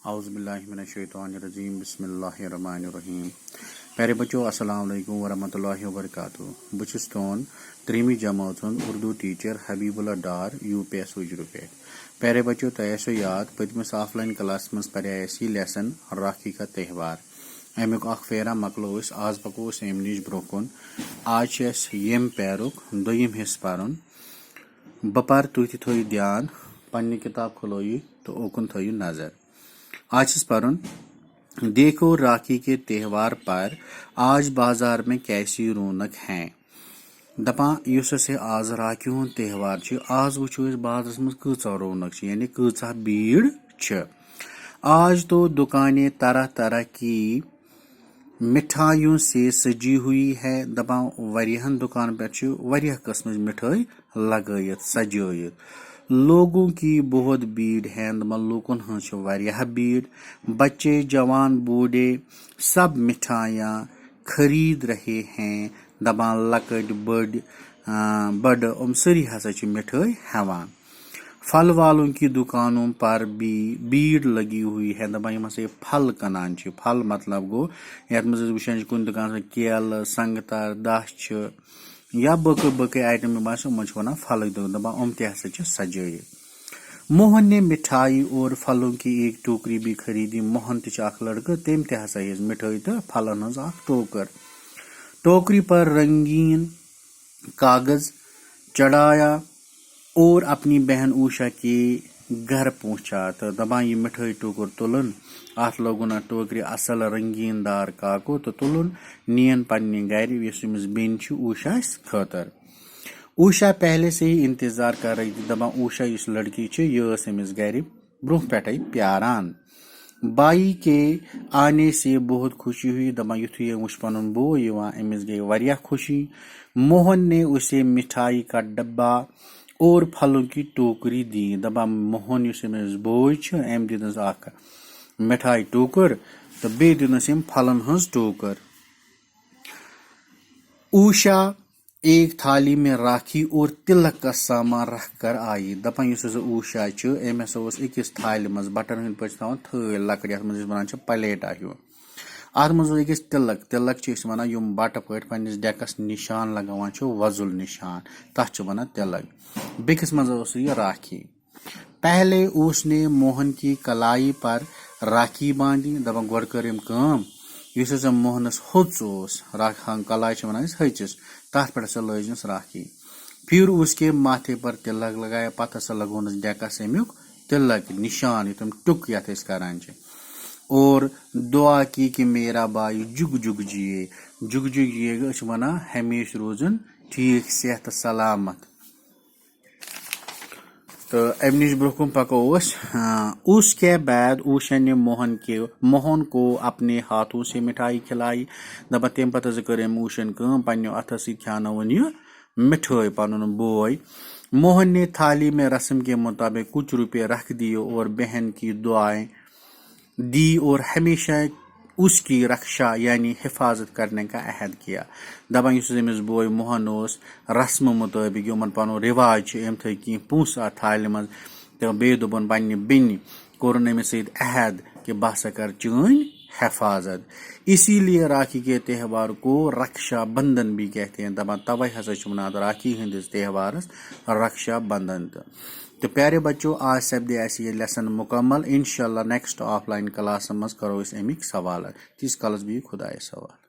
اعوذ باللہ من الشیطان الرجیم بسم اللہ الرحمن الرحیم پیارے بچوں السلام علیکم ورحمۃ اللہ وبرکاتہ بچس تون تریمی جماعت اردو ٹیچر حبیب اللہ ڈار یو پی ایس اجرو پہ پیارے بچوں تہ آسو یاد پتمس آف لائن کلاس مز پڑھے اسی لیسن راکھی کا تہوار امیک اخ پھیرا مکلو اس آز پکو اس ام نش برو کن آج اس یم پیرک دویم حصہ پرن بپر تھی تھو دھیان پنہ کتاب کھلو تو اوکن تھو نظر آج پرن دیکھو راکھی کے تہوار پر آج بازار میں کیسی رونق ہے دپان یس اسے آز راکھی ہند تہوار آز وچو اس بازرس مز کۭژاہ رونق یعنی کۭژاہ بھیڑ آج تو دکانیں طرح طرح کی مٹھائیوں سے سجی ہوئی ہے دپان واریاہن دکان پہ واریاہ قسم مٹھائی لگائت سجائت لوگوں کی بہت بھیڑ ہے لوکن ہنس واریاہ بھیڑ بچے جوان بوڑھے سب مٹھائیاں خرید رہے ہیں دپان لکٹ بڑ سری ہسا مٹھائی ہیوان پھل والوں کی دکانوں پر بھی بھیڑ لگی ہوئی ہے دپان یم ہسا پھل کنان پھل مطلب گو یتھ مز وچان کن دکان کیلہٕ سنگتر دچھ یا بقی آئٹم ان ونان پھل دپان ام تہ ہسا سجائت موہن نے مٹھائی اور پھلوں کی ایک ٹوکری بھی خریدی موہن تہ اخ لڑکہ تم تہ ہسا ہز مٹھائی تو پھلن ہز اخ ٹوکری پر رنگین کاغذ چڑھایا اور اپنی بہن اوشا کے گھر پہنچا تو دپان یہ مٹھائی ٹوکر تلن ات لوگن ات ٹوکری اصل رنگین دار کاکو تو تلن نین پنہ گھر یس امس بین اوشا خاطر اوشا پہلے سے ہی انتظار کر رہی تھی دپان اوشا اس لڑکی یہ امس گھر برہ پہ پیاران بائی کے آنے سے بہت خوشی ہوئی دپان یتھے وچ پن بوے امس گئی واریاہ خوشی موہن نے اسے مٹھائی کا ڈبہ اور پھلوں کی ٹوکری دی دپان موہن اس امس بوے ام دنس اخ مٹھائی ٹوکر تو بی دنس ام پھلن ہز ٹوکر اوشا ایک تھالی میں راکھی اور تلک کا سامان رکھ کر آئی دپان اس اوشا ام ہسا اکس تھالہ مز بٹن ہند پہ تھل لکڑ یتھ مز ونان پلیٹا ہیو ات مز اکس تلک ونان یم بٹہ پہ پنس ڈیکس نشان لگاوان وضل نشان تتھ ونان تلک بیکس مز یہ راکھی پہلے اس نے موہن کی کلائی پر راکھی باندھی دپان گۄڈٕ کٔر أمۍ کٲم یُس ہسا موہنس ہوٚژ اوس کلائی ونان ہچس تتھ پہ ہسا لٲجنس راکھی پھر اس کے ماتھے پر تلک لگایا پتہ ہسا لگونس ڈیکس امیک تلک نشان یہ تم ٹک یتھ أسۍ کران اور دعا کی کہ میرا بھائی جگ جگ جیے گا ونان ہمیشہ روزن ٹھیک صحت سلامت تو ام نش برہ کن پکو اس کے بعد اوشا نے موہن کو اپنے ہاتھوں سے مٹھائی کھلائی دپان تم پتہ کر اوشن پنو اتھو سی کھانون یہ مٹھائی پن بوے موہن نے تھالی میں رسم کے مطابق کچھ روپے رکھ دیے اور بہن کی دعائیں دی اور ہمیشہ اس کی رکشا یعنی حفاظت کرنے کا عہد کیا دپان اس امس بوے موہن رسم مطابق یمن پن رواج ام تھو کی پونس ات تھالہ مز تو بی دپن پنہ بینہ کورن امس سۭتۍ عہد کہ بہ ہسا کر چٲنۍ حفاظت اسی لیے راکھی کے تہوار کو رکشا بندھن بھی کہتے ہیں دپان توے ہسا ونان راکھی ہندس تہوارس رکشا بندھن تو پیارے بچوں آج سپدے اس یہ لیسن مکمل انشاءاللہ نیکسٹ آف لائن کلاس مز کرو اس امیک سوالات تیس کالس بہیو خدایس حوالہ